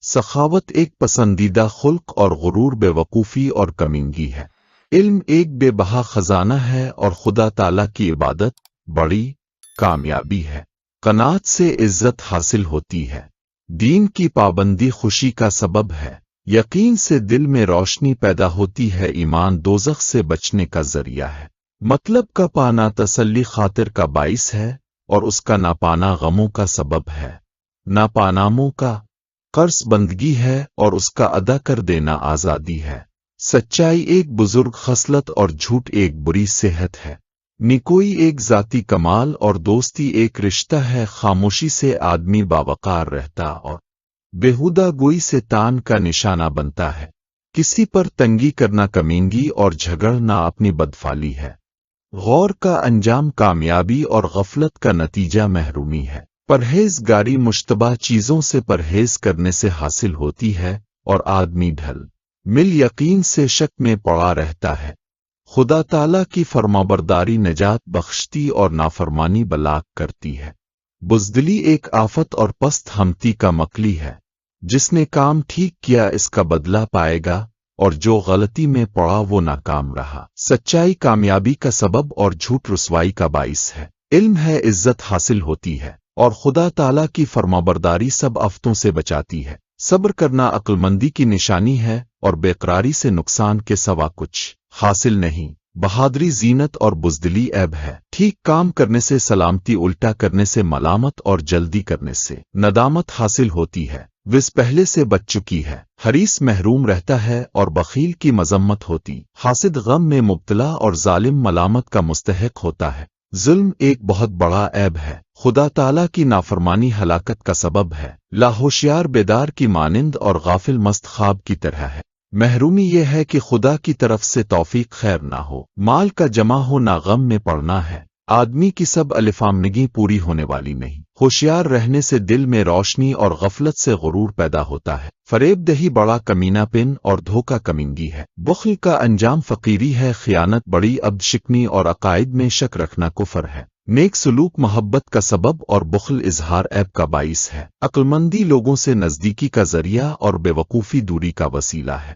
سخاوت ایک پسندیدہ خلق اور غرور بے وقوفی اور کمینگی ہے۔ علم ایک بے بہا خزانہ ہے اور خدا تعالیٰ کی عبادت بڑی کامیابی ہے۔ قناعت سے عزت حاصل ہوتی ہے۔ دین کی پابندی خوشی کا سبب ہے۔ یقین سے دل میں روشنی پیدا ہوتی ہے۔ ایمان دوزخ سے بچنے کا ذریعہ ہے۔ مطلب کا پانا تسلی خاطر کا باعث ہے اور اس کا نہ پانا غموں کا سبب ہے۔ نہ پاناموں کا قرض بندگی ہے اور اس کا ادا کر دینا آزادی ہے۔ سچائی ایک بزرگ خصلت اور جھوٹ ایک بری صحت ہے۔ نیکوئی ایک ذاتی کمال اور دوستی ایک رشتہ ہے۔ خاموشی سے آدمی باوقار رہتا اور بےہودہ گوئی سے تان کا نشانہ بنتا ہے۔ کسی پر تنگی کرنا کمینگی اور جھگڑنا اپنی بدفعلی ہے۔ غور کا انجام کامیابی اور غفلت کا نتیجہ محرومی ہے۔ پرہیزگاری مشتبہ چیزوں سے پرہیز کرنے سے حاصل ہوتی ہے اور آدمی ڈھل مل یقین سے شک میں پڑا رہتا ہے۔ خدا تعالیٰ کی فرمانبرداری نجات بخشتی اور نافرمانی بلاک کرتی ہے۔ بزدلی ایک آفت اور پست ہمتی کا مکلی ہے۔ جس نے کام ٹھیک کیا اس کا بدلہ پائے گا اور جو غلطی میں پڑا وہ ناکام رہا۔ سچائی کامیابی کا سبب اور جھوٹ رسوائی کا باعث ہے۔ علم ہے عزت حاصل ہوتی ہے اور خدا تعالیٰ کی فرمانبرداری سب آفتوں سے بچاتی ہے۔ صبر کرنا عقلمندی کی نشانی ہے اور بےقراری سے نقصان کے سوا کچھ حاصل نہیں۔ بہادری زینت اور بزدلی عیب ہے۔ ٹھیک کام کرنے سے سلامتی، الٹا کرنے سے ملامت اور جلدی کرنے سے ندامت حاصل ہوتی ہے۔ وز پہلے سے بچ چکی ہے۔ حریص محروم رہتا ہے اور بخیل کی مذمت ہوتی۔ حاسد غم میں مبتلا اور ظالم ملامت کا مستحق ہوتا ہے۔ ظلم ایک بہت بڑا عیب ہے۔ خدا تعالیٰ کی نافرمانی ہلاکت کا سبب ہے۔ لاہوشیار بیدار کی مانند اور غافل مست خواب کی طرح ہے۔ محرومی یہ ہے کہ خدا کی طرف سے توفیق خیر نہ ہو۔ مال کا جمع ہو نہ غم میں پڑنا ہے۔ آدمی کی سب الفامنگی پوری ہونے والی نہیں۔ ہوشیار رہنے سے دل میں روشنی اور غفلت سے غرور پیدا ہوتا ہے۔ فریب دہی بڑا کمینہ پن اور دھوکہ کمینگی ہے۔ بخل کا انجام فقیری ہے۔ خیانت بڑی عبد شکنی اور عقائد میں شک رکھنا کفر ہے۔ نیک سلوک محبت کا سبب اور بخل اظہار عیب کا باعث ہے۔ عقلمندی لوگوں سے نزدیکی کا ذریعہ اور بے وقوفی دوری کا وسیلہ ہے۔